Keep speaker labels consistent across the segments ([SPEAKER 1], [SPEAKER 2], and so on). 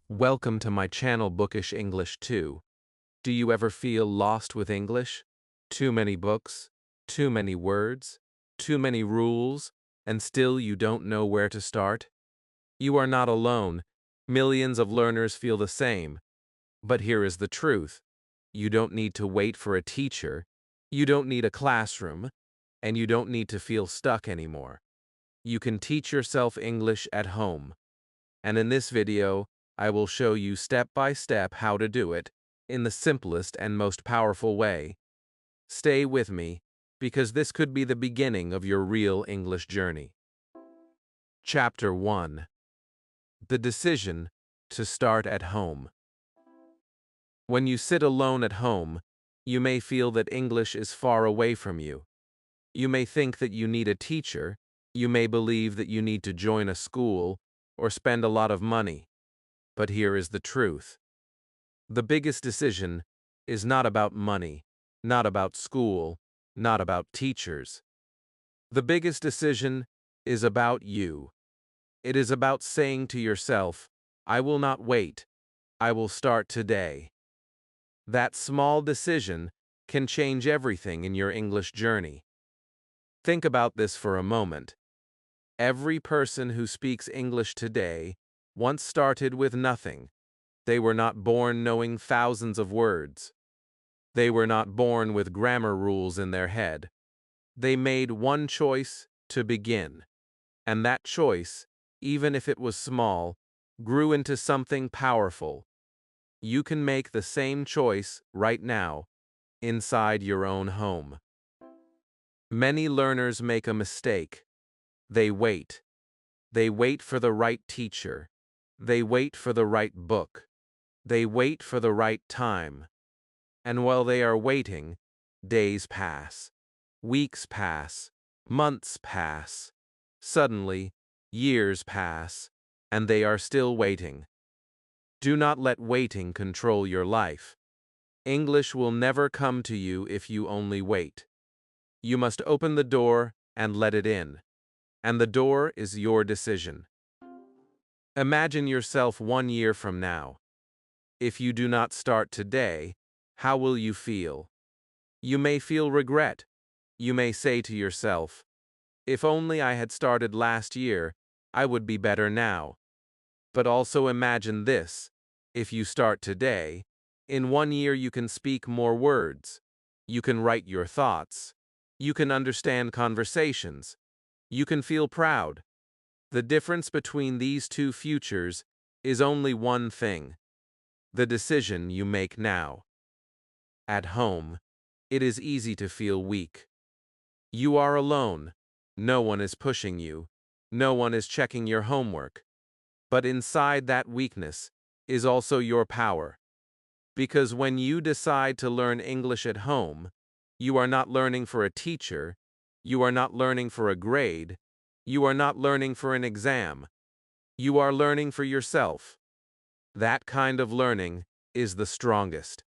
[SPEAKER 1] Welcome to my channel Bookish English 2. Do you ever feel lost with English? Too many books, too many words, too many rules, and still you don't know where to start? You are not alone. Millions of learners feel the same. But here is the truth. You don't need to wait for a teacher, you don't need a classroom, and you don't need to feel stuck anymore. You can teach yourself English at home. And in this video, I will show you step by step how to do it in the simplest and most powerful way. Stay with me, because this could be the beginning of your real English journey. Chapter 1. The decision to start at home. When you sit alone at home, you may feel that English is far away from you. You may think that you need a teacher, you may believe that you need to join a school, or spend a lot of money. But here is the truth. The biggest decision is not about money, not about school, not about teachers. The biggest decision is about you. It is about saying to yourself, I will not wait, I will start today. That small decision can change everything in your English journey. Think about this for a moment. Every person who speaks English today once started with nothing. They were not born knowing thousands of words. They were not born with grammar rules in their head. They made one choice to begin, and that choice, even if it was small, grew into something powerful. You can make the same choice right now, inside your own home. Many learners make a mistake. They wait. They wait for the right teacher. They wait for the right book. They wait for the right time. And while they are waiting, days pass, weeks pass, months pass. Suddenly, years pass, and they are still waiting. Do not let waiting control your life. English will never come to you if you only wait. You must open the door and let it in. And the door is your decision. Imagine yourself 1 year from now. If you do not start today, how will you feel? You may feel regret. You may say to yourself, if only I had started last year, I would be better now. But also imagine this. If you start today, in 1 year you can speak more words. You can write your thoughts. You can understand conversations. You can feel proud. The difference between these two futures is only one thing: the decision you make now. At home, it is easy to feel weak. You are alone. No one is pushing you. No one is checking your homework. But inside that weakness is also your power. Because when you decide to learn English at home, you are not learning for a teacher, you are not learning for a grade, you are not learning for an exam. You are learning for yourself. That kind of learning is the strongest.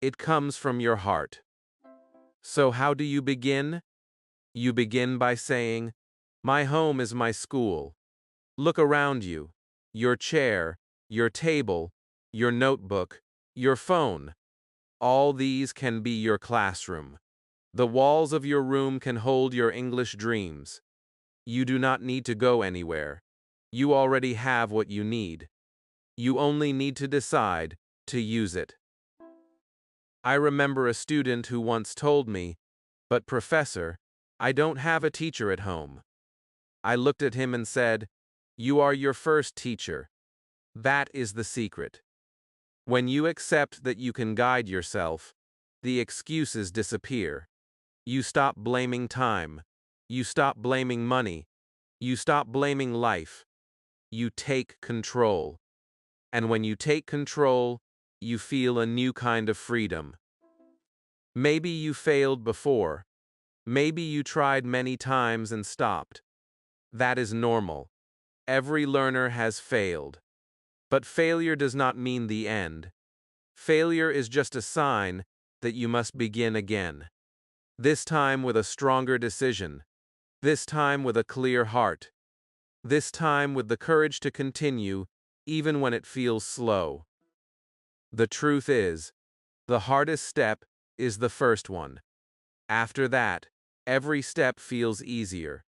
[SPEAKER 1] It comes from your heart. So how do you begin? You begin by saying, my home is my school. Look around you. Your chair, your table, your notebook, your phone. All these can be your classroom. The walls of your room can hold your English dreams. You do not need to go anywhere. You already have what you need. You only need to decide to use it. I remember a student who once told me, but professor, I don't have a teacher at home. I looked at him and said, you are your first teacher. That is the secret. When you accept that you can guide yourself, the excuses disappear. You stop blaming time. You stop blaming money. You stop blaming life. You take control. And when you take control, you feel a new kind of freedom. Maybe you failed before. Maybe you tried many times and stopped. That is normal. Every learner has failed. But failure does not mean the end. Failure is just a sign that you must begin again. This time with a stronger decision. This time with a clear heart. This time with the courage to continue even when it feels slow. The truth is, the hardest step is the first one. After that, every step feels easier.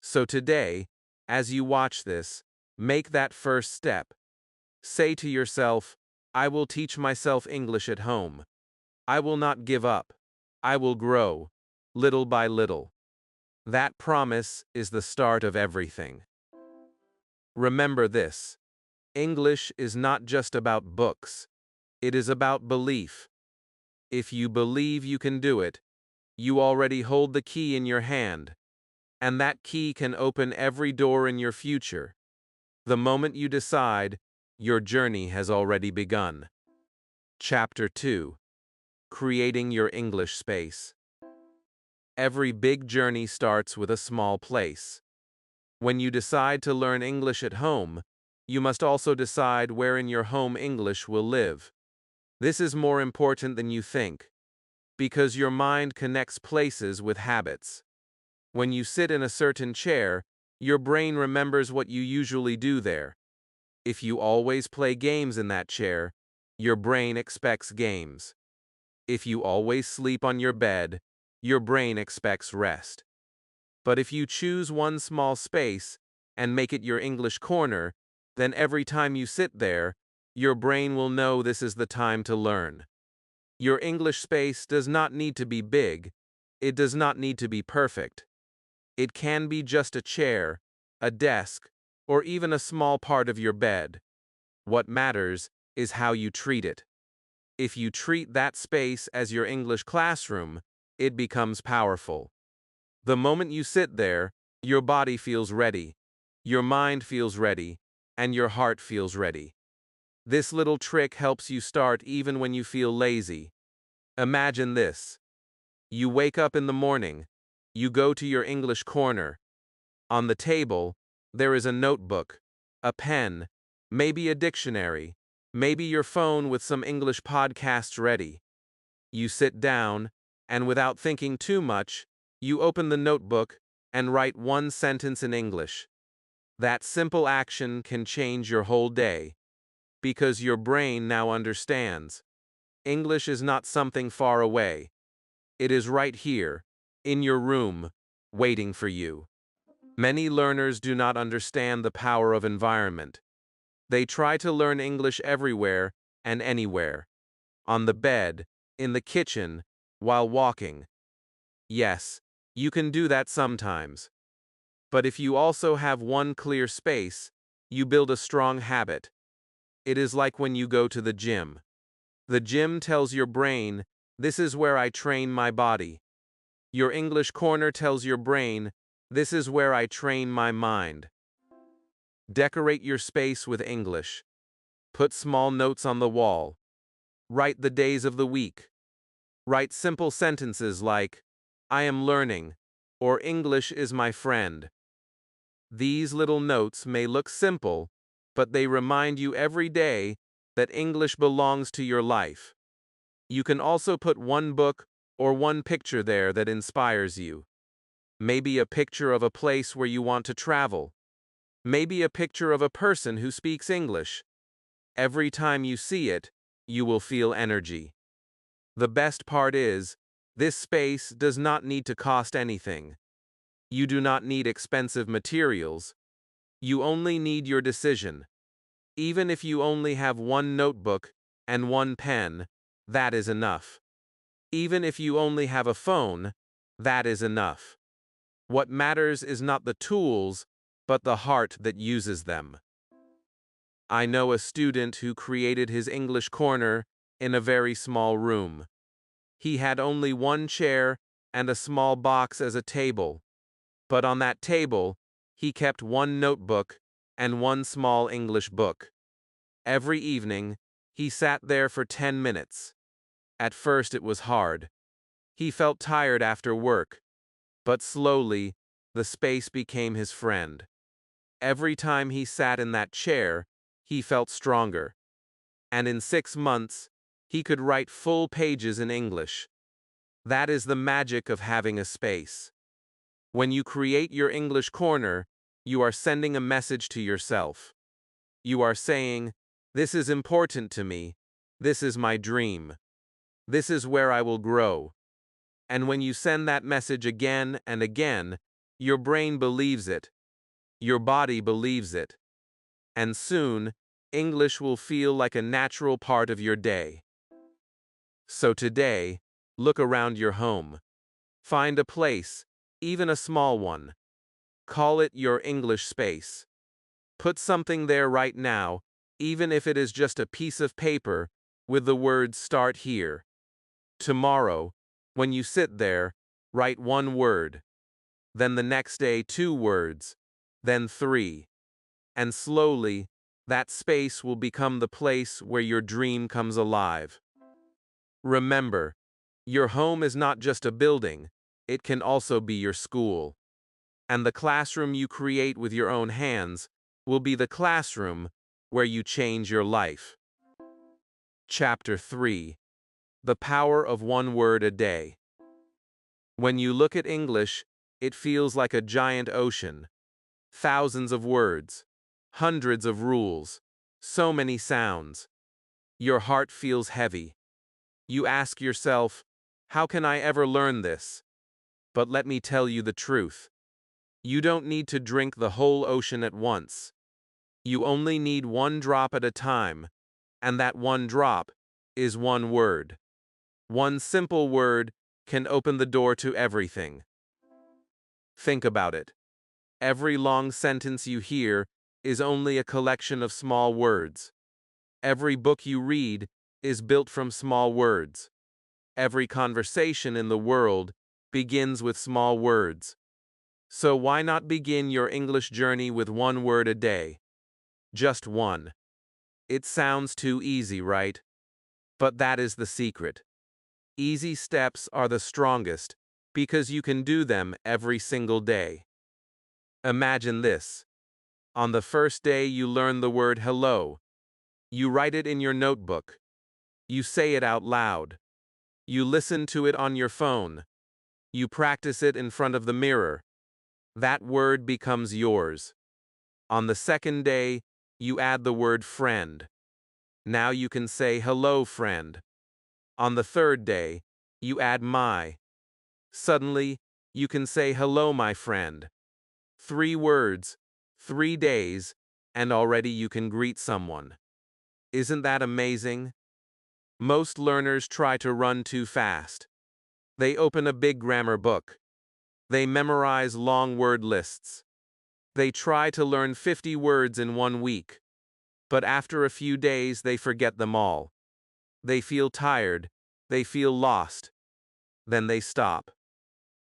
[SPEAKER 1] So today, as you watch this, make that first step. Say to yourself, I will teach myself English at home. I will not give up. I will grow, little by little. That promise is the start of everything. Remember this: English is not just about books, it is about belief. If you believe you can do it, you already hold the key in your hand, and that key can open every door in your future. The moment you decide, your journey has already begun. Chapter 2: Creating Your English Space. Every big journey starts with a small place. When you decide to learn English at home, you must also decide where in your home English will live. This is more important than you think, because your mind connects places with habits. When you sit in a certain chair, your brain remembers what you usually do there. If you always play games in that chair, your brain expects games. If you always sleep on your bed, your brain expects rest. But if you choose one small space and make it your English corner, then every time you sit there, your brain will know this is the time to learn. Your English space does not need to be big. It does not need to be perfect. It can be just a chair, a desk, or even a small part of your bed. What matters is how you treat it. If you treat that space as your English classroom, it becomes powerful. The moment you sit there, your body feels ready, your mind feels ready, and your heart feels ready. This little trick helps you start even when you feel lazy. Imagine this. You wake up in the morning, you go to your English corner. On the table, there is a notebook, a pen, maybe a dictionary, maybe your phone with some English podcasts ready. You sit down, and without thinking too much, you open the notebook and write one sentence in English. That simple action can change your whole day, because your brain now understands. English is not something far away. It is right here, in your room, waiting for you. Many learners do not understand the power of environment. They try to learn English everywhere and anywhere. On the bed, in the kitchen, while walking. Yes, you can do that sometimes. But if you also have one clear space, you build a strong habit. It is like when you go to the gym. The gym tells your brain, this is where I train my body. Your English corner tells your brain, this is where I train my mind. Decorate your space with English. Put small notes on the wall. Write the days of the week. Write simple sentences like, I am learning, or English is my friend. These little notes may look simple, but they remind you every day that English belongs to your life. You can also put one book or one picture there that inspires you. Maybe a picture of a place where you want to travel. Maybe a picture of a person who speaks English. Every time you see it, you will feel energy. The best part is, this space does not need to cost anything. You do not need expensive materials. You only need your decision. Even if you only have one notebook and one pen, that is enough. Even if you only have a phone, that is enough. What matters is not the tools, but the heart that uses them. I know a student who created his English corner in a very small room. He had only one chair and a small box as a table, but on that table, he kept one notebook and one small English book. Every evening, he sat there for 10 minutes. At first it was hard. He felt tired after work, but slowly, the space became his friend. Every time he sat in that chair, he felt stronger. And in 6 months, he could write full pages in English. That is the magic of having a space. When you create your English corner, you are sending a message to yourself. You are saying, "This is important to me. This is my dream. This is where I will grow." And when you send that message again and again, your brain believes it. Your body believes it. And soon, English will feel like a natural part of your day. So today, look around your home. Find a place, even a small one. Call it your English space. Put something there right now, even if it is just a piece of paper, with the words "Start here." Tomorrow, when you sit there, write one word. Then the next day 2 words. Then 3. And slowly, that space will become the place where your dream comes alive. Remember, your home is not just a building, it can also be your school. And the classroom you create with your own hands will be the classroom where you change your life. Chapter 3. The Power of One Word a Day. When you look at English, it feels like a giant ocean. Thousands of words, hundreds of rules, so many sounds. Your heart feels heavy. You ask yourself, how can I ever learn this? But let me tell you the truth. You don't need to drink the whole ocean at once. You only need one drop at a time, and that one drop is one word. One simple word can open the door to everything. Think about it. Every long sentence you hear is only a collection of small words. Every book you read is built from small words. Every conversation in the world begins with small words. So why not begin your English journey with one word a day? Just one. It sounds too easy, right? But that is the secret. Easy steps are the strongest because you can do them every single day. Imagine this. On the first day you learn the word hello. You write it in your notebook. You say it out loud. You listen to it on your phone. You practice it in front of the mirror. That word becomes yours. On the second day, you add the word friend. Now you can say hello, friend. On the third day, you add my. Suddenly, you can say hello, my friend. 3 words, 3 days, and already you can greet someone. Isn't that amazing? Most learners try to run too fast. They open a big grammar book. They memorize long word lists. They try to learn 50 words in 1 week. But after a few days they forget them all. They feel tired. They feel lost. Then they stop.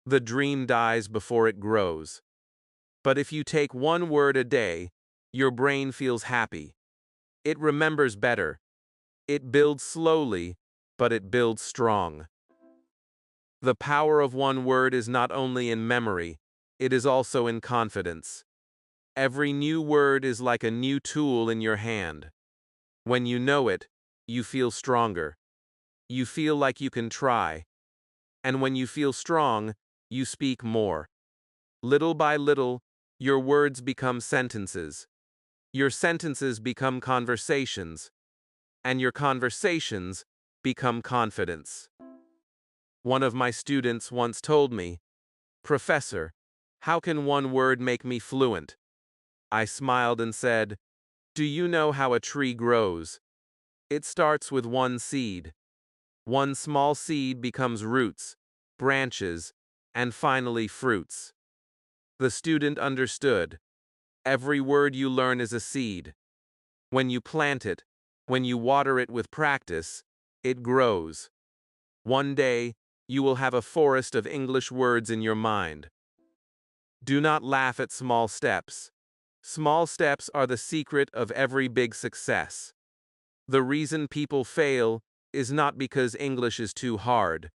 [SPEAKER 1] The dream dies before it grows. But if you take 1 word a day, your brain feels happy. It remembers better. It builds slowly, but it builds strong. The power of 1 word is not only in memory, it is also in confidence. Every new word is like a new tool in your hand. When you know it, you feel stronger. You feel like you can try. And when you feel strong, you speak more. Little by little, your words become sentences. Your sentences become conversations. And your conversations become confidence. One of my students once told me, "Professor, how can 1 word make me fluent?" I smiled and said, "Do you know how a tree grows? It starts with 1 seed. 1 small seed becomes roots, branches, and finally fruits." The student understood. Every word you learn is a seed. When you plant it, when you water it with practice, it grows. One day, you will have a forest of English words in your mind. Do not laugh at small steps. Small steps are the secret of every big success. The reason people fail is not because English is too hard.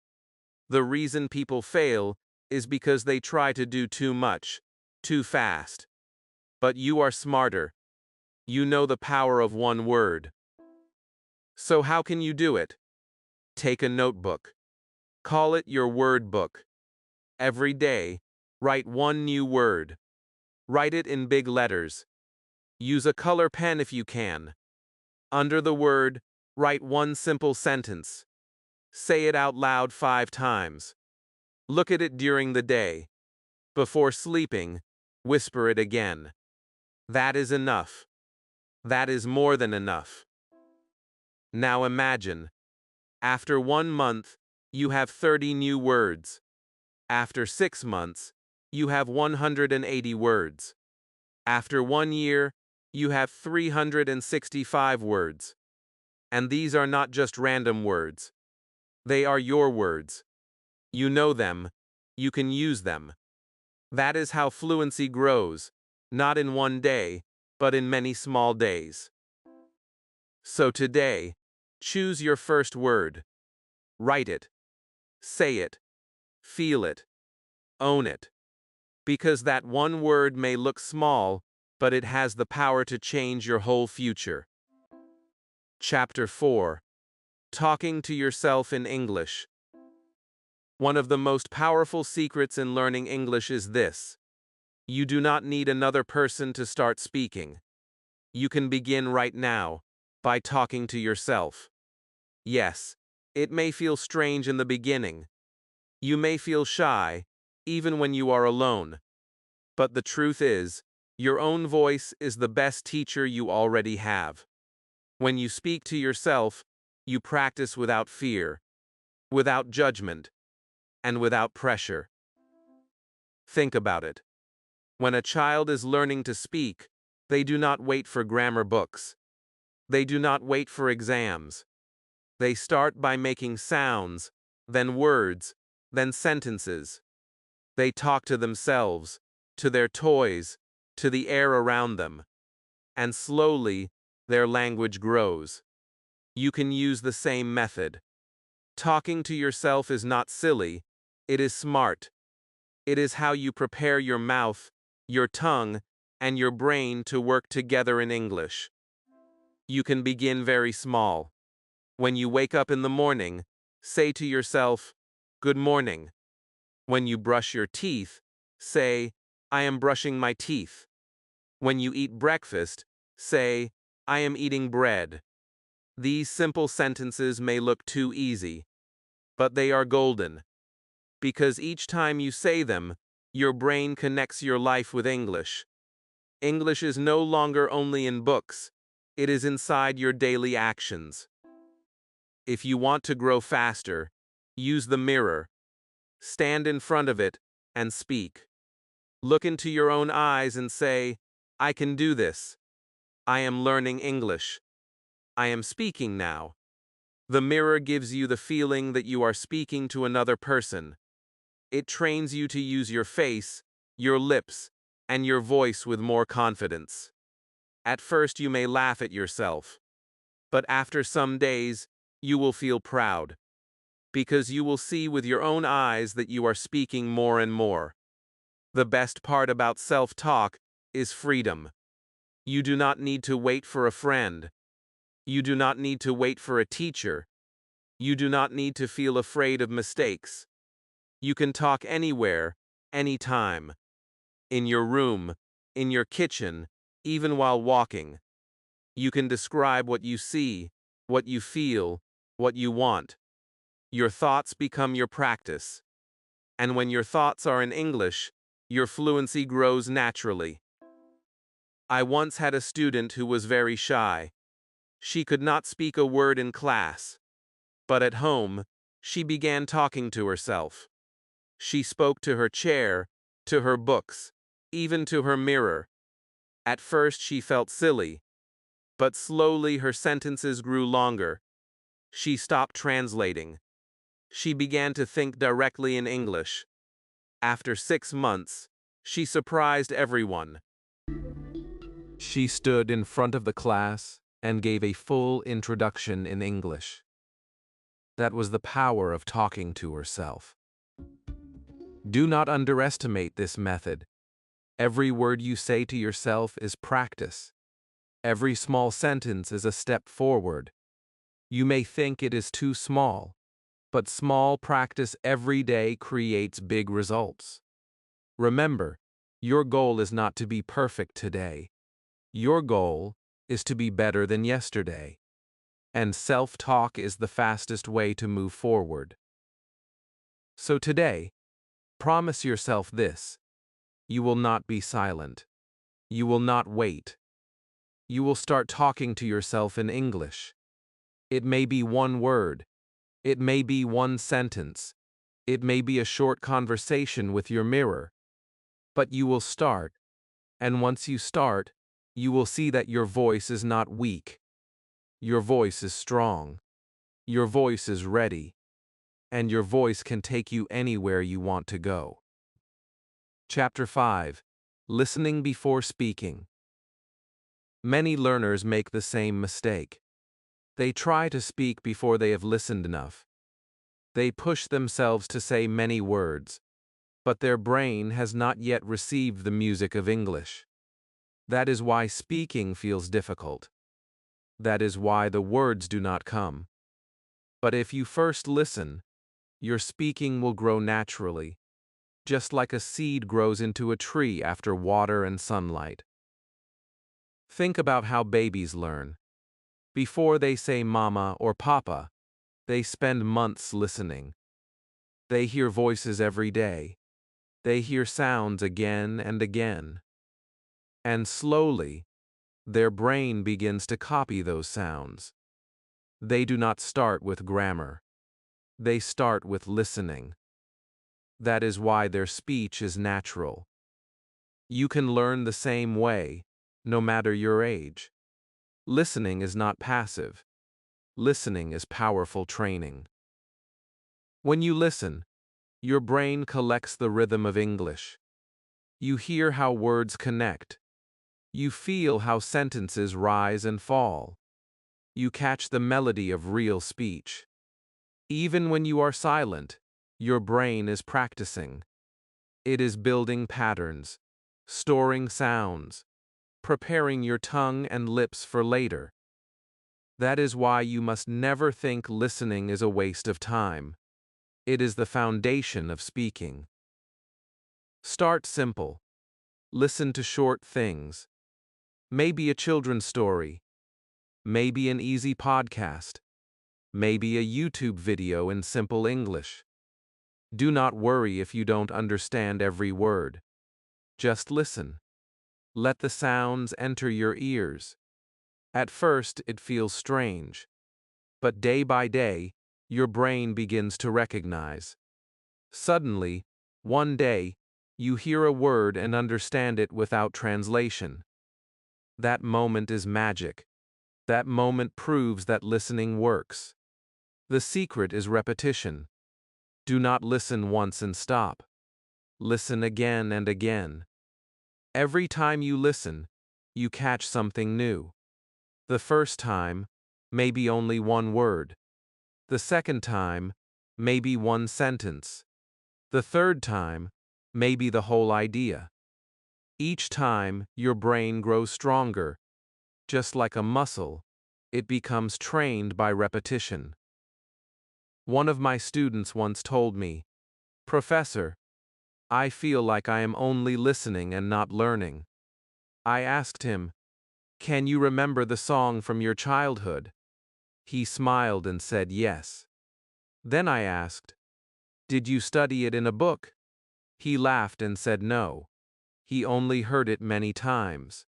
[SPEAKER 1] The reason people fail is because they try to do too much, too fast. But you are smarter. You know the power of 1 word. So how can you do it? Take a notebook. Call it your word book. Every day, write 1 new word. Write it in big letters. Use a color pen if you can. Under the word, write one simple sentence. Say it out loud 5 times. Look at it during the day. Before sleeping, whisper it again. That is enough. That is more than enough. Now imagine, after 1 month, you have 30 new words. After 6 months, you have 180 words. After 1 year, you have 365 words. And these are not just random words. They are your words. You know them. You can use them. That is how fluency grows, not in 1 day, but in many small days. So today, choose your first word. Write it. Say it. Feel it. Own it. Because that one word may look small, but it has the power to change your whole future. Chapter 4. Talking to yourself in English. One of the most powerful secrets in learning English is this: you do not need another person to start speaking. You can begin right now, by talking to yourself. Yes, it may feel strange in the beginning. You may feel shy, even when you are alone. But the truth is, your own voice is the best teacher you already have. When you speak to yourself, you practice without fear, without judgment, and without pressure. Think about it. When a child is learning to speak, they do not wait for grammar books. They do not wait for exams. They start by making sounds, then words, then sentences. They talk to themselves, to their toys, to the air around them. And slowly, their language grows. You can use the same method. Talking to yourself is not silly, it is smart. It is how you prepare your mouth, your tongue, and your brain to work together in English. You can begin very small. When you wake up in the morning, say to yourself, "Good morning." When you brush your teeth, say, "I am brushing my teeth." When you eat breakfast, say, "I am eating bread." These simple sentences may look too easy, but they are golden. Because each time you say them, your brain connects your life with English. English is no longer only in books, it is inside your daily actions. If you want to grow faster, use the mirror. Stand in front of it and speak. Look into your own eyes and say, "I can do this. I am learning English. I am speaking now." The mirror gives you the feeling that you are speaking to another person. It trains you to use your face, your lips, and your voice with more confidence. At first you may laugh at yourself, but after some days, you will feel proud, because you will see with your own eyes that you are speaking more and more. The best part about self-talk is freedom. You do not need to wait for a friend. You do not need to wait for a teacher. You do not need to feel afraid of mistakes. You can talk anywhere, anytime. In your room, in your kitchen, even while walking. You can describe what you see, what you feel, what you want. Your thoughts become your practice. And when your thoughts are in English, your fluency grows naturally. I once had a student who was very shy. She could not speak a word in class. But at home, she began talking to herself. She spoke to her chair, to her books, even to her mirror. At first she felt silly, but slowly her sentences grew longer. She stopped translating. She began to think directly in English. After 6 months, she surprised everyone. She stood in front of the class and gave a full introduction in English. That was the power of talking to herself. Do not underestimate this method. Every word you say to yourself is practice. Every small sentence is a step forward. You may think it is too small, but small practice every day creates big results. Remember, your goal is not to be perfect today. Your goal is to be better than yesterday, and self-talk is the fastest way to move forward. So today, promise yourself this: you will not be silent. You will not wait. You will start talking to yourself in English. It may be one word. It may be one sentence. It may be a short conversation with your mirror. But you will start, and once you start, you will see that your voice is not weak. Your voice is strong. Your voice is ready. And your voice can take you anywhere you want to go. Chapter 5. Listening before speaking. Many learners make the same mistake. They try to speak before they have listened enough. They push themselves to say many words, but their brain has not yet received the music of English. That is why speaking feels difficult. That is why the words do not come. But if you first listen, your speaking will grow naturally, just like a seed grows into a tree after water and sunlight. Think about how babies learn. Before they say mama or papa, they spend months listening. They hear voices every day. They hear sounds again and again. And slowly, their brain begins to copy those sounds. They do not start with grammar. They start with listening. That is why their speech is natural. You can learn the same way, no matter your age. Listening is not passive. Listening is powerful training. When you listen, your brain collects the rhythm of English. You hear how words connect. You feel how sentences rise and fall. You catch the melody of real speech. Even when you are silent, your brain is practicing. It is building patterns, storing sounds, preparing your tongue and lips for later. That is why you must never think listening is a waste of time. It is the foundation of speaking. Start simple. Listen to short things. Maybe a children's story. Maybe an easy podcast. Maybe a YouTube video in simple English. Do not worry if you don't understand every word. Just listen. Let the sounds enter your ears. At first, it feels strange. But day by day, your brain begins to recognize. Suddenly, one day, you hear a word and understand it without translation. That moment is magic. That moment proves that listening works. The secret is repetition. Do not listen once and stop. Listen again and again. Every time you listen, you catch something new. The first time, maybe only one word. The second time, maybe one sentence. The third time, maybe the whole idea. Each time, your brain grows stronger. Just like a muscle, it becomes trained by repetition. One of my students once told me, "Professor, I feel like I am only listening and not learning." I asked him, "Can you remember the song from your childhood?" He smiled and said yes. Then I asked, "Did you study it in a book?" He laughed and said no. He only heard it many times.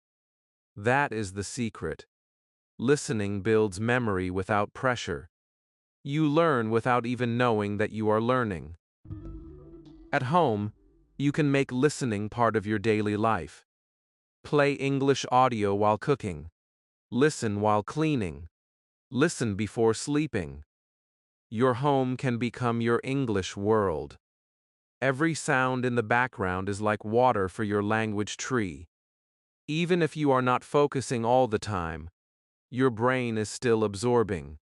[SPEAKER 1] That is the secret. Listening builds memory without pressure. You learn without even knowing that you are learning. At home, you can make listening part of your daily life. Play English audio while cooking. Listen while cleaning. Listen before sleeping. Your home can become your English world. Every sound in the background is like water for your language tree. Even if you are not focusing all the time, your brain is still absorbing.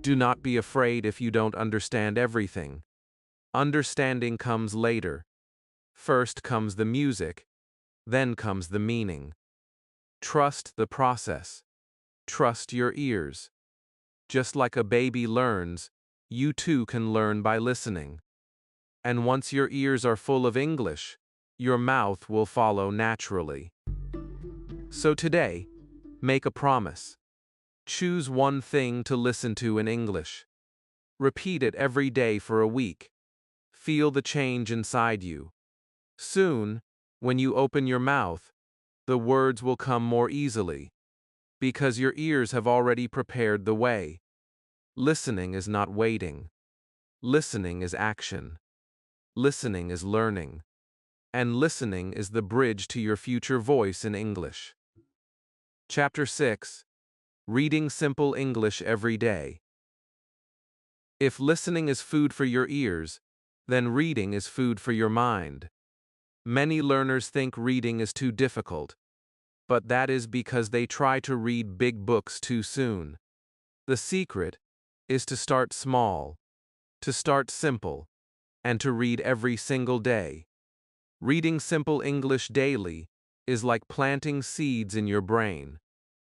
[SPEAKER 1] Do not be afraid if you don't understand everything. Understanding comes later. First comes the music, then comes the meaning. Trust the process. Trust your ears. Just like a baby learns, you too can learn by listening. And once your ears are full of English, your mouth will follow naturally. So today, make a promise. Choose one thing to listen to in English. Repeat it every day for a week. Feel the change inside you. Soon, when you open your mouth, the words will come more easily, because your ears have already prepared the way. Listening is not waiting. Listening is action. Listening is learning. And listening is the bridge to your future voice in English. Chapter 6. Reading Simple English Every Day. If listening is food for your ears, then reading is food for your mind. Many learners think reading is too difficult, but that is because they try to read big books too soon. The secret is to start small, to start simple, and to read every single day. Reading simple English daily is like planting seeds in your brain.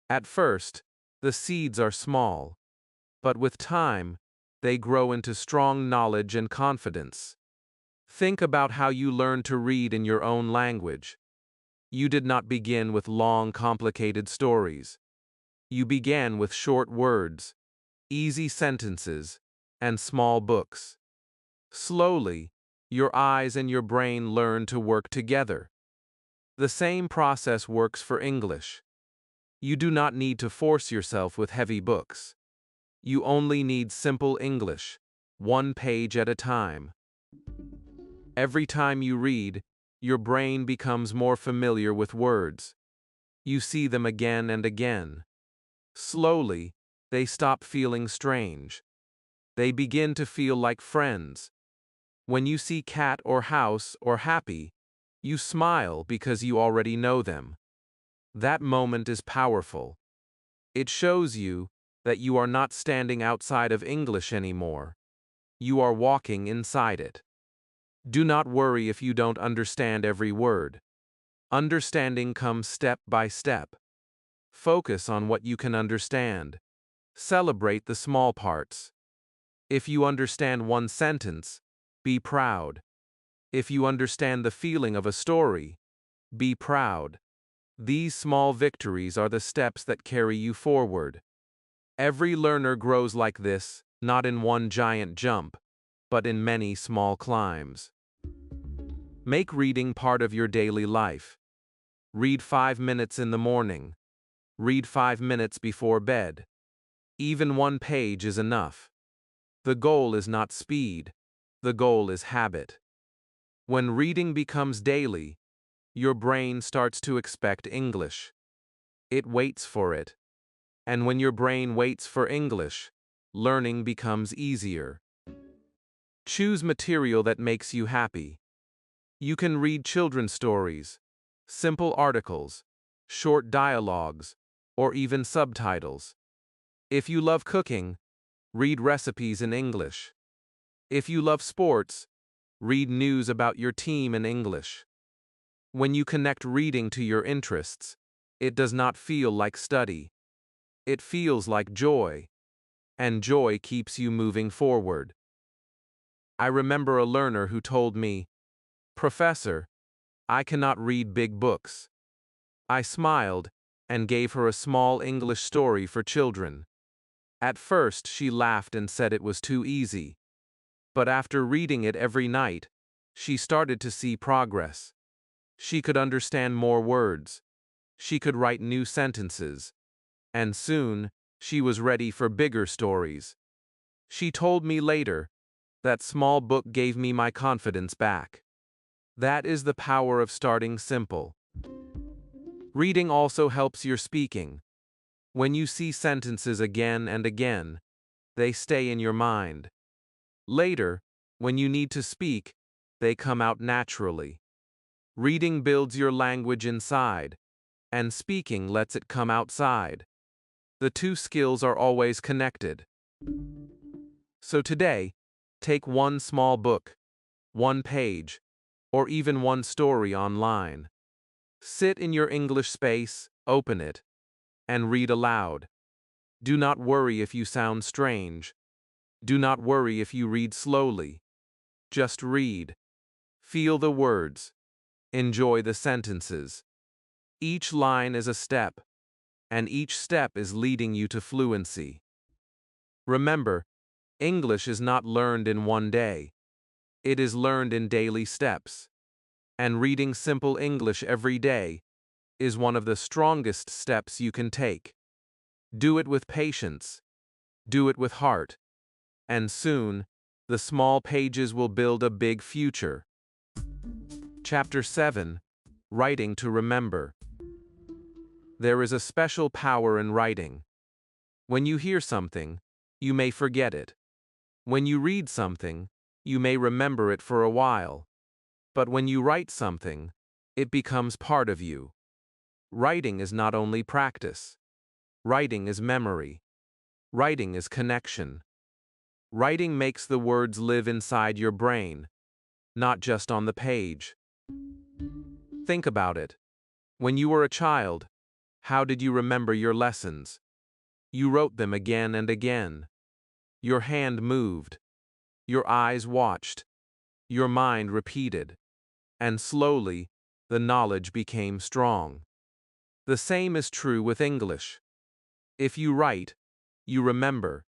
[SPEAKER 1] At first, the seeds are small, but with time, they grow into strong knowledge and confidence. Think about how you learned to read in your own language. You did not begin with long, complicated stories. You began with short words, easy sentences, and small books. Slowly, your eyes and your brain learn to work together. The same process works for English. You do not need to force yourself with heavy books. You only need simple English, one page at a time. Every time you read, your brain becomes more familiar with words. You see them again and again. Slowly, they stop feeling strange. They begin to feel like friends. When you see cat or house or happy, you smile because you already know them. That moment is powerful. It shows you that you are not standing outside of English anymore. You are walking inside it. Do not worry if you don't understand every word. Understanding comes step by step. Focus on what you can understand. Celebrate the small parts. If you understand one sentence, be proud. If you understand the feeling of a story, be proud. These small victories are the steps that carry you forward. Every learner grows like this, not in one giant jump, but in many small climbs. Make reading part of your daily life. Read 5 minutes in the morning. Read 5 minutes before bed. Even one page is enough. The goal is not speed. The goal is habit. When reading becomes daily, your brain starts to expect English. It waits for it. And when your brain waits for English, learning becomes easier. Choose material that makes you happy. You can read children's stories, simple articles, short dialogues, or even subtitles. If you love cooking, read recipes in English. If you love sports, read news about your team in English. When you connect reading to your interests, it does not feel like study. It feels like joy, and joy keeps you moving forward. I remember a learner who told me, "Professor, I cannot read big books." I smiled and gave her a small English story for children. At first, she laughed and said it was too easy. But after reading it every night, she started to see progress. She could understand more words. She could write new sentences. And soon, she was ready for bigger stories. She told me later, "That small book gave me my confidence back." That is the power of starting simple. Reading also helps your speaking. When you see sentences again and again, they stay in your mind. Later, when you need to speak, they come out naturally. Reading builds your language inside, and speaking lets it come outside. The two skills are always connected. So today, take one small book, one page, or even one story online. Sit in your English space, open it, and read aloud. Do not worry if you sound strange. Do not worry if you read slowly. Just read. Feel the words. Enjoy the sentences. Each line is a step, and each step is leading you to fluency. Remember, English is not learned in one day. It is learned in daily steps. And reading simple English every day is one of the strongest steps you can take. Do it with patience. Do it with heart. And soon, the small pages will build a big future. Chapter 7. Writing to Remember. There is a special power in writing. When you hear something, you may forget it. When you read something, you may remember it for a while. But when you write something, it becomes part of you. Writing is not only practice. Writing is memory. Writing is connection. Writing makes the words live inside your brain, not just on the page. Think about it. When you were a child, how did you remember your lessons? You wrote them again and again. Your hand moved. Your eyes watched. Your mind repeated. And slowly, the knowledge became strong. The same is true with English. If you write, you remember.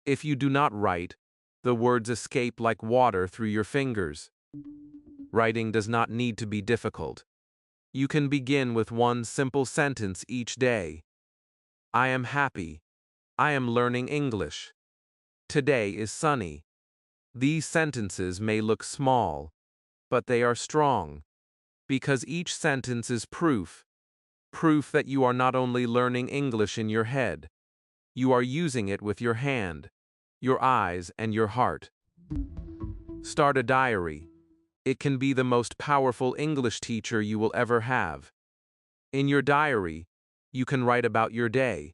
[SPEAKER 1] If you do not write, the words escape like water through your fingers. Writing does not need to be difficult. You can begin with one simple sentence each day. I am happy. I am learning English. Today is sunny. These sentences may look small, but they are strong, because each sentence is proof that you are not only learning English in your head, you are using it with your hand, your eyes, and your heart. Start a diary. It can be the most powerful English teacher you will ever have. In your diary, you can write about your day.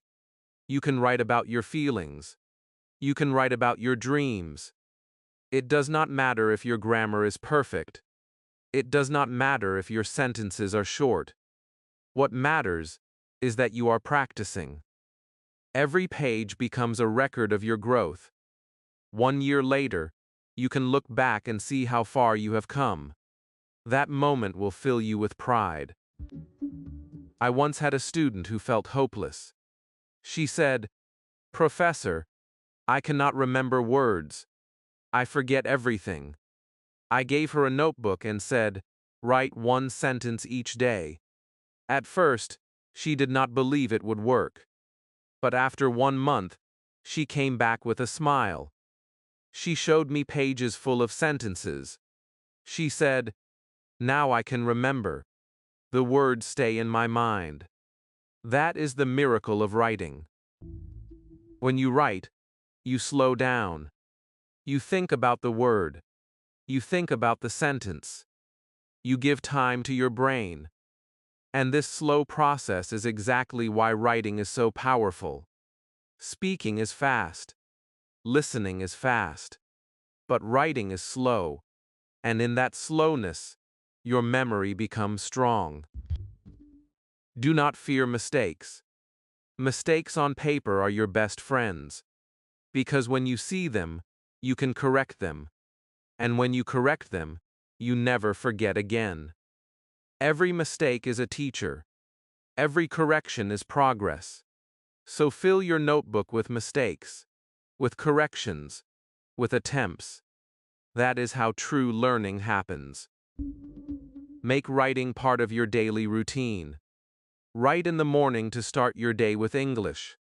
[SPEAKER 1] You can write about your feelings. You can write about your dreams. It does not matter if your grammar is perfect. It does not matter if your sentences are short. What matters is that you are practicing. Every page becomes a record of your growth. 1 year later, you can look back and see how far you have come. That moment will fill you with pride. I once had a student who felt hopeless. She said, "Professor, I cannot remember words. I forget everything." I gave her a notebook and said, "Write one sentence each day." At first, she did not believe it would work. But after 1 month, she came back with a smile. She showed me pages full of sentences. She said, "Now I can remember. The words stay in my mind." That is the miracle of writing. When you write, you slow down. You think about the word. You think about the sentence. You give time to your brain. And this slow process is exactly why writing is so powerful. Speaking is fast. Listening is fast. But writing is slow. And in that slowness, your memory becomes strong. Do not fear mistakes. Mistakes on paper are your best friends. Because when you see them, you can correct them. And when you correct them, you never forget again. Every mistake is a teacher. Every correction is progress. So fill your notebook with mistakes, with corrections, with attempts. That is how true learning happens. Make writing part of your daily routine. Write in the morning to start your day with English.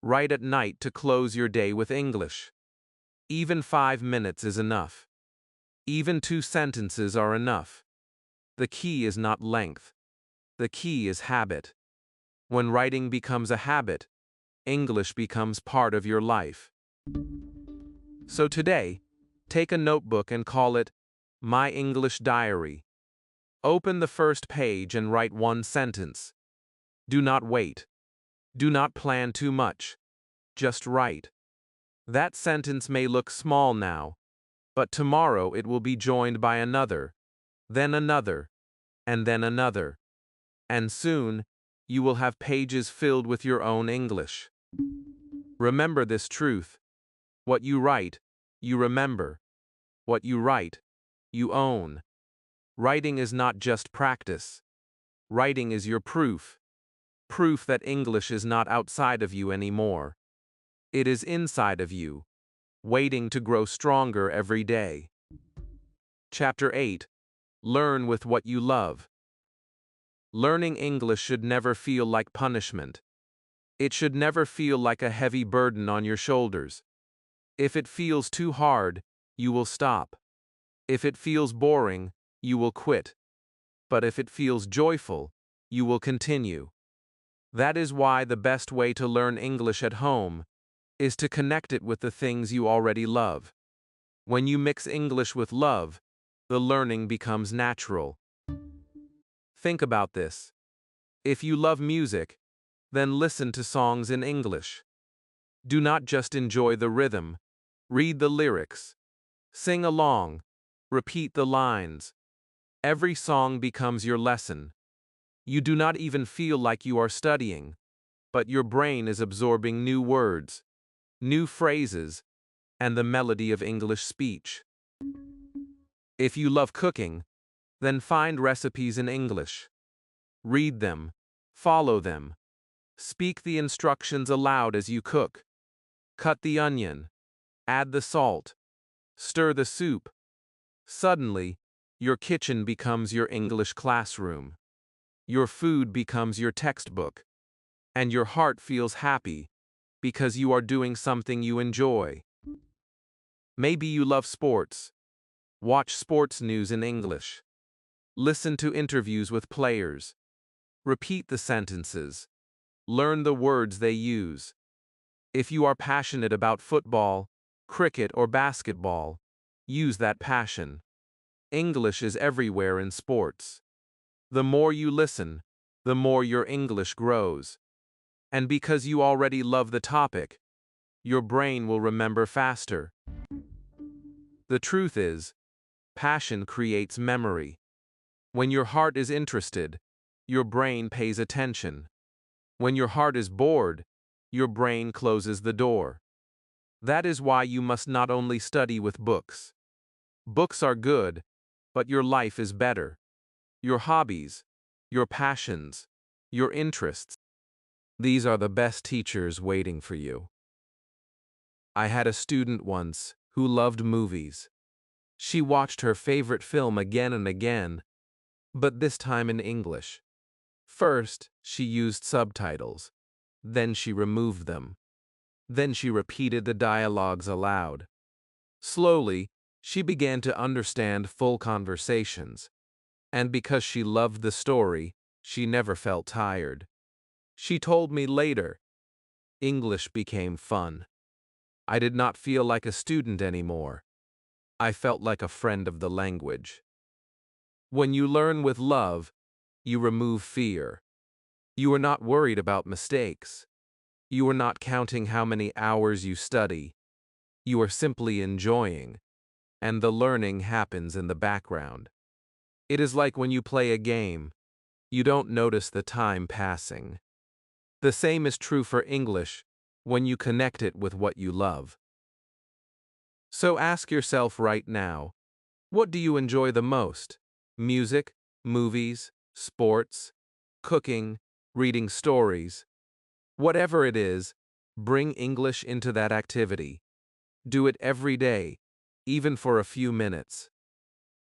[SPEAKER 1] Write at night to close your day with English. Even 5 minutes is enough. Even 2 sentences are enough. The key is not length. The key is habit. When writing becomes a habit, English becomes part of your life. So today, take a notebook and call it My English Diary. Open the first page and write one sentence. Do not wait. Do not plan too much. Just write. That sentence may look small now, but tomorrow it will be joined by another, then another, and then another. And soon, you will have pages filled with your own English. Remember this truth. What you write, you remember. What you write, you own. Writing is not just practice. Writing is your proof. Proof that English is not outside of you anymore. It is inside of you, waiting to grow stronger every day. Chapter 8. Learn with what you love. Learning English should never feel like punishment. It should never feel like a heavy burden on your shoulders. If it feels too hard, you will stop. If it feels boring, you will quit. But if it feels joyful, you will continue. That is why the best way to learn English at home is to connect it with the things you already love. When you mix English with love, the learning becomes natural. Think about this. If you love music, then listen to songs in English. Do not just enjoy the rhythm, read the lyrics. Sing along, repeat the lines. Every song becomes your lesson. You do not even feel like you are studying, but your brain is absorbing new words, new phrases, and the melody of English speech. If you love cooking, then find recipes in English. Read them, follow them. Speak the instructions aloud as you cook. Cut the onion. Add the salt. Stir the soup. Suddenly, your kitchen becomes your English classroom. Your food becomes your textbook. And your heart feels happy because you are doing something you enjoy. Maybe you love sports. Watch sports news in English. Listen to interviews with players. Repeat the sentences. Learn the words they use. If you are passionate about football, cricket, or basketball, use that passion. English is everywhere in sports. The more you listen, the more your English grows. And because you already love the topic, your brain will remember faster. The truth is, passion creates memory. When your heart is interested, your brain pays attention. When your heart is bored, your brain closes the door. That is why you must not only study with books. Books are good, but your life is better. Your hobbies, your passions, your interests. These are the best teachers waiting for you. I had a student once who loved movies. She watched her favorite film again and again, but this time in English. First, she used subtitles. Then she removed them. Then she repeated the dialogues aloud. Slowly, she began to understand full conversations. And because she loved the story, she never felt tired. She told me later, English became fun. I did not feel like a student anymore. I felt like a friend of the language. When you learn with love, you remove fear. You are not worried about mistakes. You are not counting how many hours you study. You are simply enjoying, and the learning happens in the background. It is like when you play a game. You don't notice the time passing. The same is true for English when you connect it with what you love. So ask yourself right now, what do you enjoy the most? Music, movies, sports, cooking, reading stories. Whatever it is, bring English into that activity. Do it every day, even for a few minutes.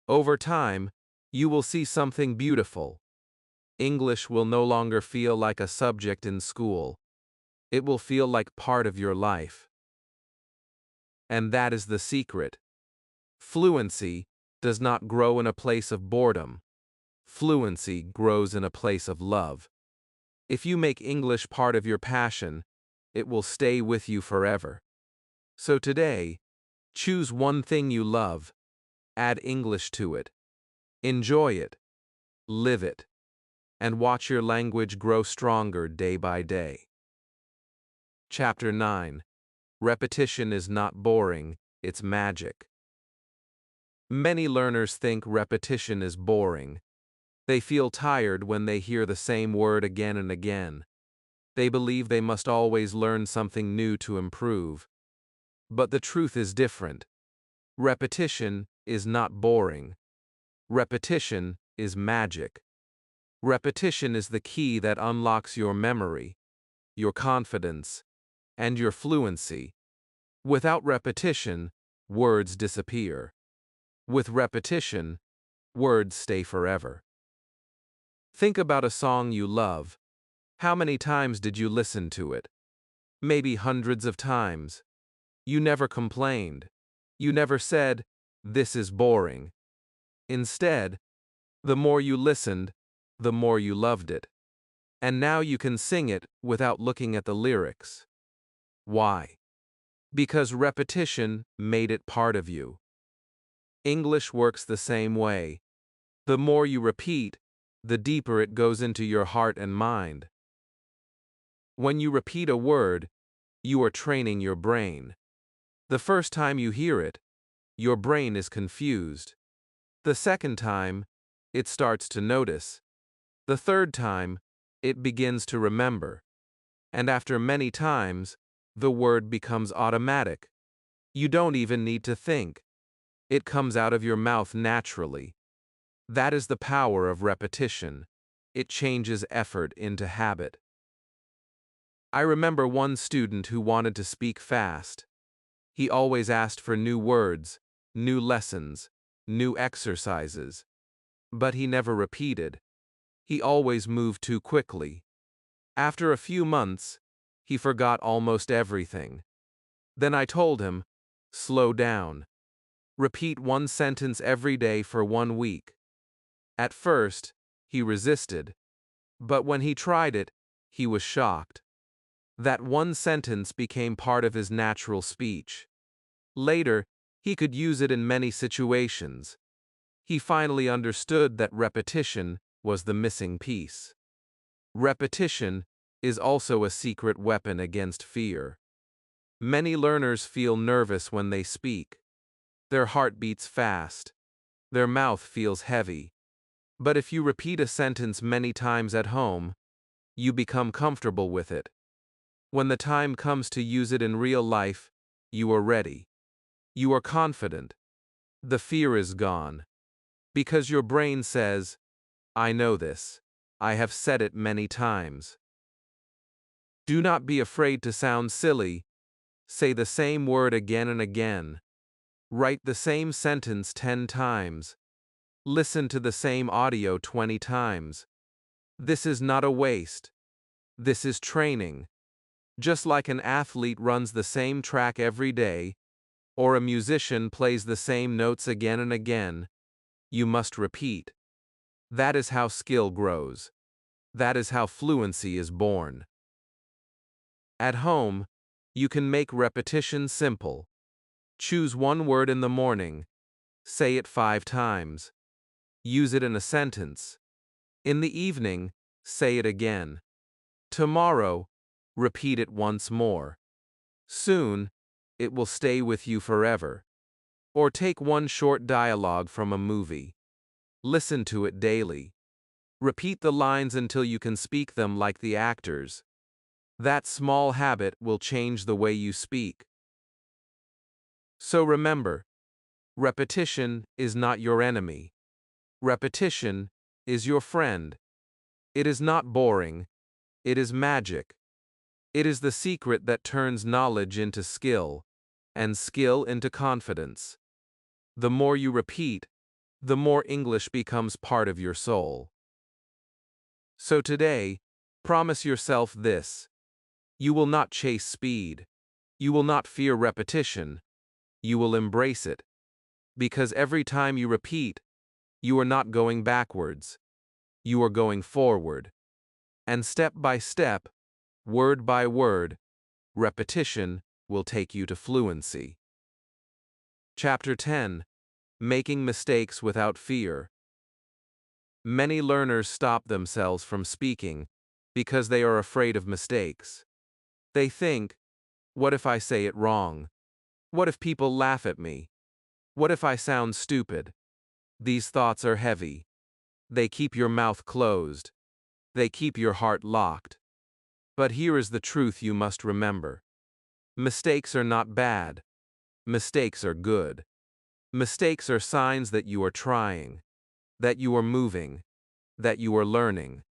[SPEAKER 1] Over time, you will see something beautiful. English will no longer feel like a subject in school. It will feel like part of your life. And that is the secret. Fluency does not grow in a place of boredom. Fluency grows in a place of love. If you make English part of your passion, it will stay with you forever. So today, choose one thing you love, add English to it, enjoy it, live it, and watch your language grow stronger day by day. Chapter 9. Repetition is not boring, it's magic. Many learners think repetition is boring. They feel tired when they hear the same word again and again. They believe they must always learn something new to improve. But the truth is different. Repetition is not boring. Repetition is magic. Repetition is the key that unlocks your memory, your confidence, and your fluency. Without repetition, words disappear. With repetition, words stay forever. Think about a song you love. How many times did you listen to it? Maybe hundreds of times. You never complained. You never said, "This is boring." Instead, the more you listened, the more you loved it. And now you can sing it without looking at the lyrics. Why? Because repetition made it part of you. English works the same way. The more you repeat, the deeper it goes into your heart and mind. When you repeat a word, you are training your brain. The first time you hear it, your brain is confused. The second time, it starts to notice. The third time, it begins to remember. And after many times, the word becomes automatic. You don't even need to think. It comes out of your mouth naturally. That is the power of repetition. It changes effort into habit. I remember one student who wanted to speak fast. He always asked for new words, new lessons, new exercises. But he never repeated. He always moved too quickly. After a few months, he forgot almost everything. Then I told him, "Slow down. Repeat one sentence every day for 1 week." At first, he resisted. But when he tried it, he was shocked. That one sentence became part of his natural speech. Later, he could use it in many situations. He finally understood that repetition was the missing piece. Repetition is also a secret weapon against fear. Many learners feel nervous when they speak. Their heart beats fast. Their mouth feels heavy. But if you repeat a sentence many times at home, you become comfortable with it. When the time comes to use it in real life, you are ready. You are confident. The fear is gone. Because your brain says, "I know this. I have said it many times." Do not be afraid to sound silly. Say the same word again and again. Write the same sentence 10 times. Listen to the same audio 20 times. This is not a waste. This is training. Just like an athlete runs the same track every day, or a musician plays the same notes again and again, you must repeat. That is how skill grows. That is how fluency is born. At home, you can make repetition simple. Choose one word in the morning. Say it 5 times. Use it in a sentence. In the evening, say it again. Tomorrow, repeat it once more. Soon, it will stay with you forever. Or take one short dialogue from a movie. Listen to it daily. Repeat the lines until you can speak them like the actors. That small habit will change the way you speak. So remember, repetition is not your enemy. Repetition is your friend. It is not boring. It is magic. It is the secret that turns knowledge into skill, and skill into confidence. The more you repeat, the more English becomes part of your soul. So today, promise yourself this. You will not chase speed. You will not fear repetition. You will embrace it. Because every time you repeat, you are not going backwards. You are going forward. And step by step, word by word, repetition will take you to fluency. Chapter 10. Making Mistakes Without Fear. Many learners stop themselves from speaking because they are afraid of mistakes. They think, what if I say it wrong? What if people laugh at me? What if I sound stupid? These thoughts are heavy. They keep your mouth closed. They keep your heart locked. But here is the truth you must remember. Mistakes are not bad. Mistakes are good. Mistakes are signs that you are trying, that you are moving, that you are learning.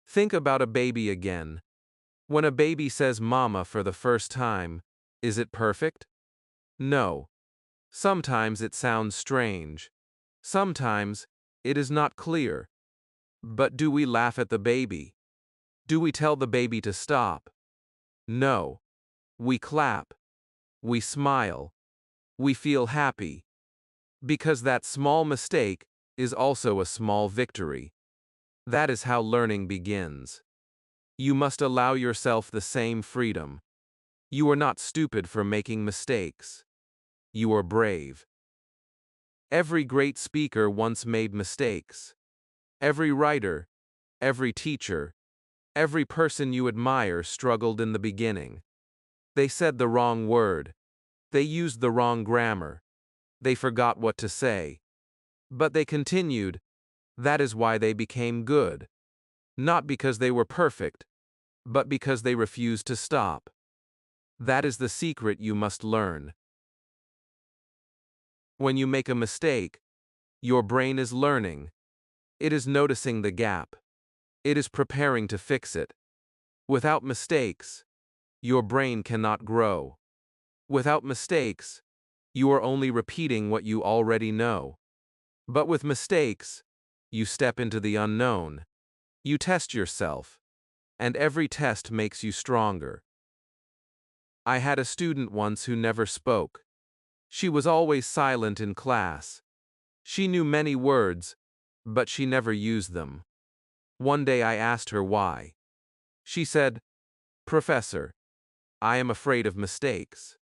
[SPEAKER 1] Think about a baby again. When a baby says mama for the first time, is it perfect? No. Sometimes it sounds strange. Sometimes it is not clear. But do we laugh at the baby? Do we tell the baby to stop? No. We clap. We smile. We feel happy. Because that small mistake is also a small victory. That is how learning begins. You must allow yourself the same freedom. You are not stupid for making mistakes. You are brave. Every great speaker once made mistakes. Every writer, every teacher, every person you admire struggled in the beginning. They said the wrong word. They used the wrong grammar. They forgot what to say. But they continued. That is why they became good. Not because they were perfect, but because they refused to stop. That is the secret you must learn. When you make a mistake, your brain is learning. It is noticing the gap. It is preparing to fix it. Without mistakes, your brain cannot grow. Without mistakes, you are only repeating what you already know. But with mistakes, you step into the unknown. You test yourself, and every test makes you stronger. I had a student once who never spoke. She was always silent in class. She knew many words, but she never used them. One day I asked her why. She said, "Professor, I am afraid of mistakes."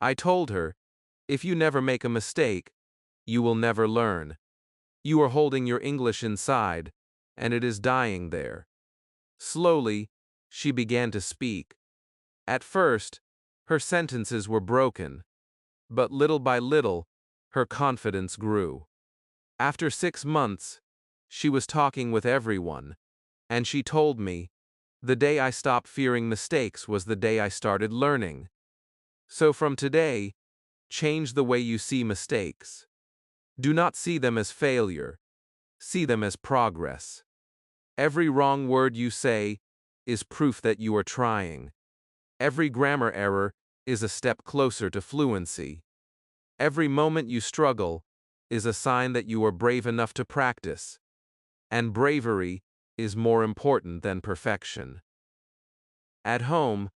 [SPEAKER 1] I told her, if you never make a mistake, you will never learn. You are holding your English inside, and it is dying there. Slowly, she began to speak. At first, her sentences were broken, but little by little, her confidence grew. After 6 months, she was talking with everyone, and she told me, the day I stopped fearing mistakes was the day I started learning. So from today, change the way you see mistakes. Do not see them as failure. See them as progress. Every wrong word you say is proof that you are trying. Every grammar error is a step closer to fluency. Every moment you struggle is a sign that you are brave enough to practice. And bravery is more important than perfection. At home,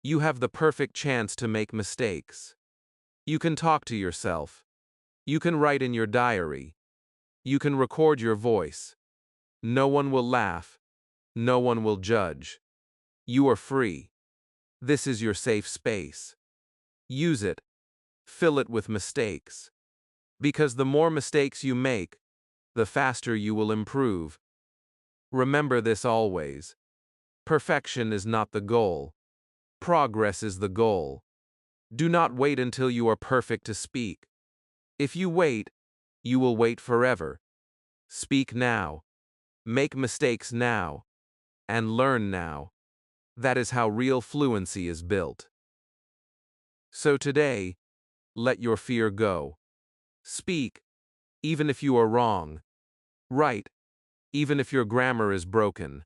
[SPEAKER 1] you have the perfect chance to make mistakes. You can talk to yourself. You can write in your diary. You can record your voice. No one will laugh. No one will judge. You are free. This is your safe space. Use it. Fill it with mistakes. Because the more mistakes you make, the faster you will improve. Remember this always. Perfection is not the goal. Progress is the goal. Do not wait until you are perfect to speak. If you wait, you will wait forever. Speak now. Make mistakes now. And learn now. That is how real fluency is built. So today, let your fear go. Speak, even if you are wrong. Write, even if your grammar is broken.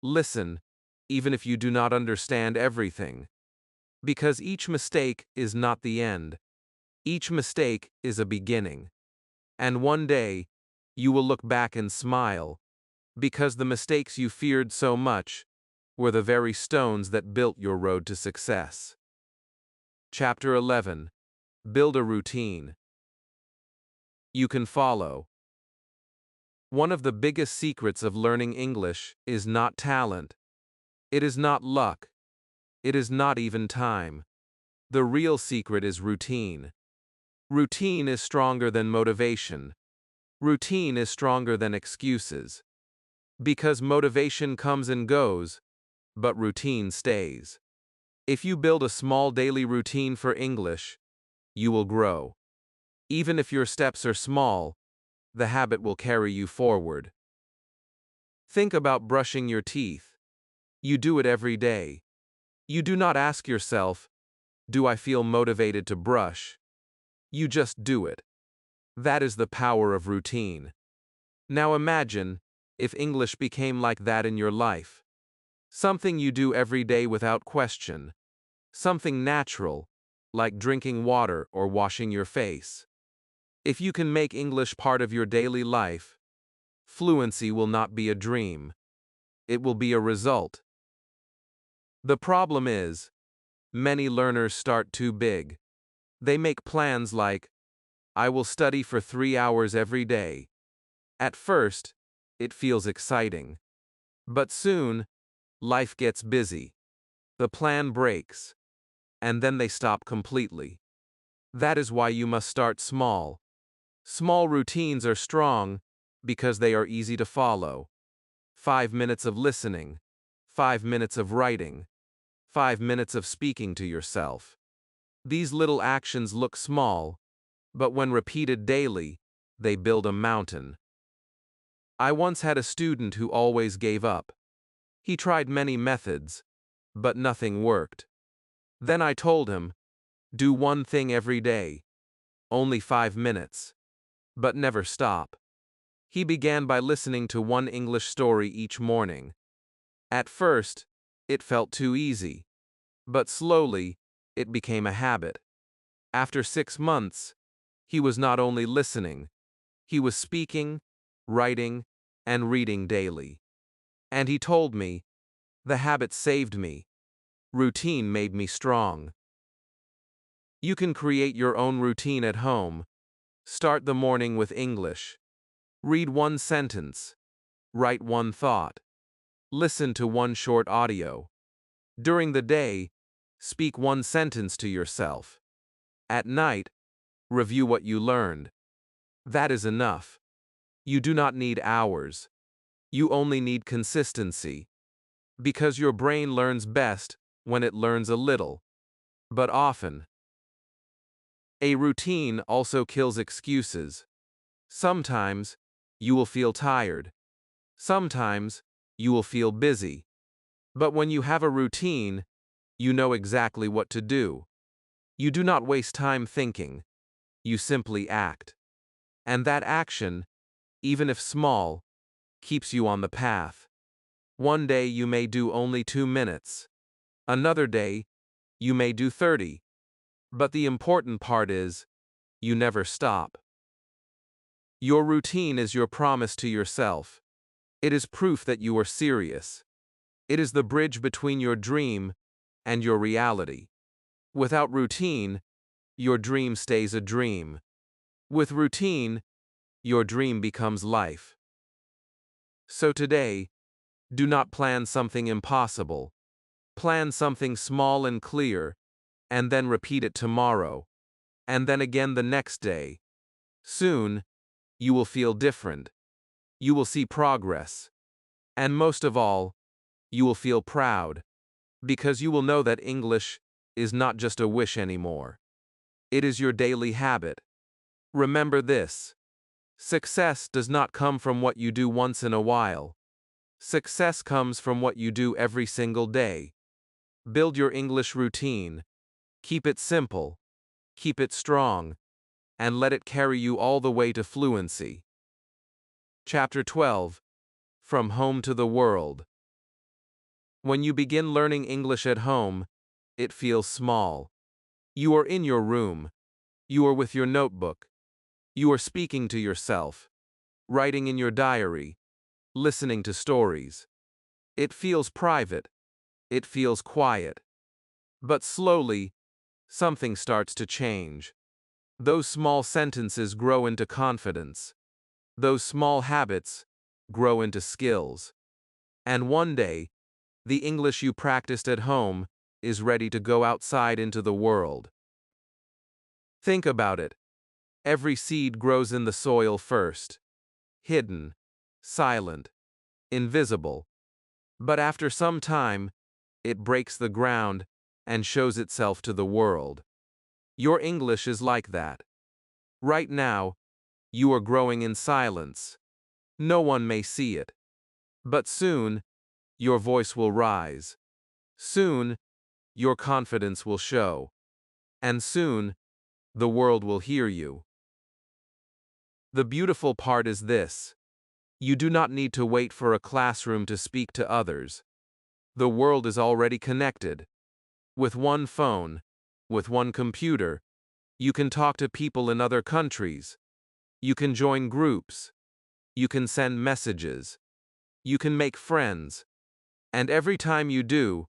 [SPEAKER 1] Listen, even if you do not understand everything. Because each mistake is not the end. Each mistake is a beginning. And one day, you will look back and smile, because the mistakes you feared so much were the very stones that built your road to success. Chapter 11. Build a routine you can follow. One of the biggest secrets of learning English is not talent. It is not luck. It is not even time. The real secret is routine. Routine is stronger than motivation. Routine is stronger than excuses. Because motivation comes and goes, but routine stays. If you build a small daily routine for English, you will grow. Even if your steps are small, the habit will carry you forward. Think about brushing your teeth. You do it every day. You do not ask yourself, do I feel motivated to brush? You just do it. That is the power of routine. Now imagine if English became like that in your life. Something you do every day without question. Something natural, like drinking water or washing your face. If you can make English part of your daily life, fluency will not be a dream. It will be a result. The problem is, many learners start too big. They make plans like, I will study for 3 hours every day. At first, it feels exciting. But soon, life gets busy. The plan breaks. And then they stop completely. That is why you must start small. Small routines are strong because they are easy to follow. 5 minutes of listening, 5 minutes of writing, 5 minutes of speaking to yourself. These little actions look small, but when repeated daily, they build a mountain. I once had a student who always gave up. He tried many methods, but nothing worked. Then I told him, do one thing every day, only 5 minutes, but never stop. He began by listening to one English story each morning. At first, it felt too easy, but slowly, it became a habit. After 6 months, he was not only listening, he was speaking, writing, and reading daily. And he told me, the habit saved me. Routine made me strong. You can create your own routine at home. Start the morning with English. Read one sentence. Write one thought. Listen to one short audio. During the day, speak one sentence to yourself. At night, review what you learned. That is enough. You do not need hours. You only need consistency. Because your brain learns best when it learns a little, but often. A routine also kills excuses. Sometimes, you will feel tired. Sometimes, you will feel busy. But when you have a routine, you know exactly what to do. You do not waste time thinking. You simply act. And that action, even if small, keeps you on the path. One day you may do only 2 minutes. Another day, you may do 30. But the important part is, you never stop. Your routine is your promise to yourself. It is proof that you are serious. It is the bridge between your dream and your reality. Without routine, your dream stays a dream. With routine, your dream becomes life. So today, do not plan something impossible. Plan something small and clear, and then repeat it tomorrow, and then again the next day. Soon, you will feel different. You will see progress. And most of all, you will feel proud, because you will know that English is not just a wish anymore. It is your daily habit. Remember this: success does not come from what you do once in a while. Success comes from what you do every single day. Build your English routine. Keep it simple. Keep it strong. And let it carry you all the way to fluency. Chapter 12. From Home to the World. When you begin learning English at home, it feels small. You are in your room. You are with your notebook. You are speaking to yourself, writing in your diary, listening to stories. It feels private. It feels quiet. But slowly, something starts to change. Those small sentences grow into confidence. Those small habits grow into skills. And one day, the English you practiced at home is ready to go outside into the world. Think about it. Every seed grows in the soil first. Hidden, silent, invisible. But after some time, it breaks the ground and shows itself to the world. Your English is like that. Right now, you are growing in silence. No one may see it. But soon, your voice will rise. Soon, your confidence will show. And soon, the world will hear you. The beautiful part is this: You do not need to wait for a classroom to speak to others. The world is already connected. With one phone, with one computer, you can talk to people in other countries. You can join groups. You can send messages. You can make friends. And every time you do,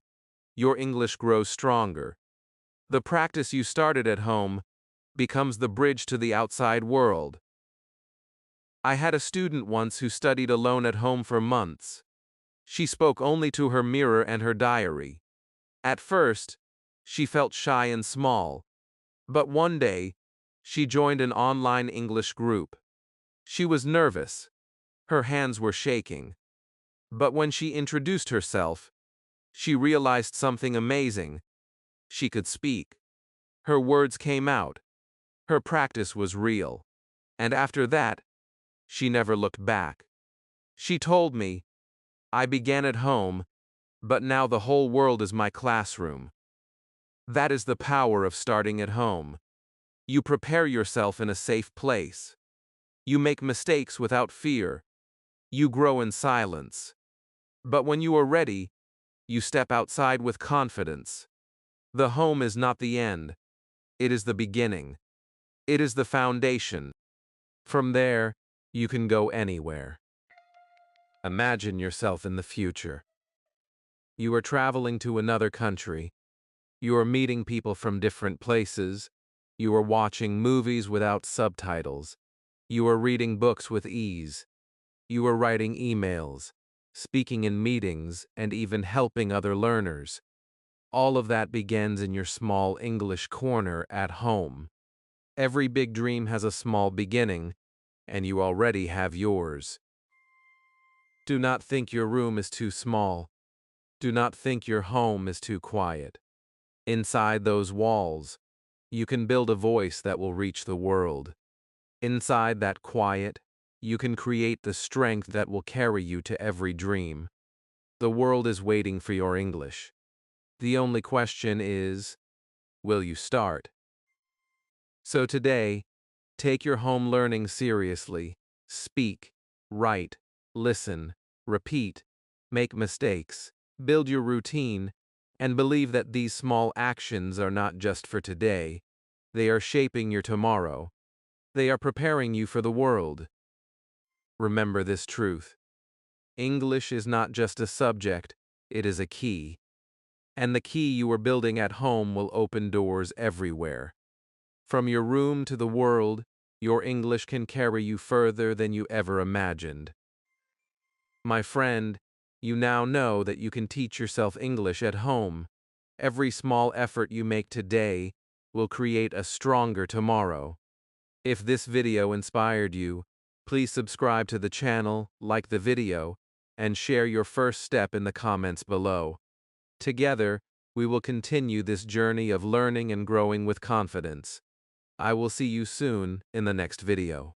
[SPEAKER 1] your English grows stronger. The practice you started at home becomes the bridge to the outside world. I had a student once who studied alone at home for months. She spoke only to her mirror and her diary. At first, she felt shy and small. But one day, she joined an online English group. She was nervous. Her hands were shaking. But when she introduced herself, she realized something amazing. She could speak. Her words came out. Her practice was real. And after that, she never looked back. She told me, "I began at home, but now the whole world is my classroom." That is the power of starting at home. You prepare yourself in a safe place. You make mistakes without fear. You grow in silence. But when you are ready, you step outside with confidence. The home is not the end. It is the beginning. It is the foundation. From there, you can go anywhere. Imagine yourself in the future. You are traveling to another country. You are meeting people from different places. You are watching movies without subtitles. You are reading books with ease. You are writing emails, speaking in meetings, and even helping other learners. All of that begins in your small English corner at home. Every big dream has a small beginning, and you already have yours. Do not think your room is too small. Do not think your home is too quiet. Inside those walls, you can build a voice that will reach the world. Inside that quiet, you can create the strength that will carry you to every dream. The world is waiting for your English. The only question is, will you start? So today, take your home learning seriously. Speak, write, listen, repeat, make mistakes, build your routine, and believe that these small actions are not just for today. They are shaping your tomorrow. They are preparing you for the world. Remember this truth. English is not just a subject, it is a key. And the key you are building at home will open doors everywhere. From your room to the world, your English can carry you further than you ever imagined. My friend, you now know that you can teach yourself English at home. Every small effort you make today will create a stronger tomorrow. If this video inspired you, please subscribe to the channel, like the video, and share your first step in the comments below. Together, we will continue this journey of learning and growing with confidence. I will see you soon in the next video.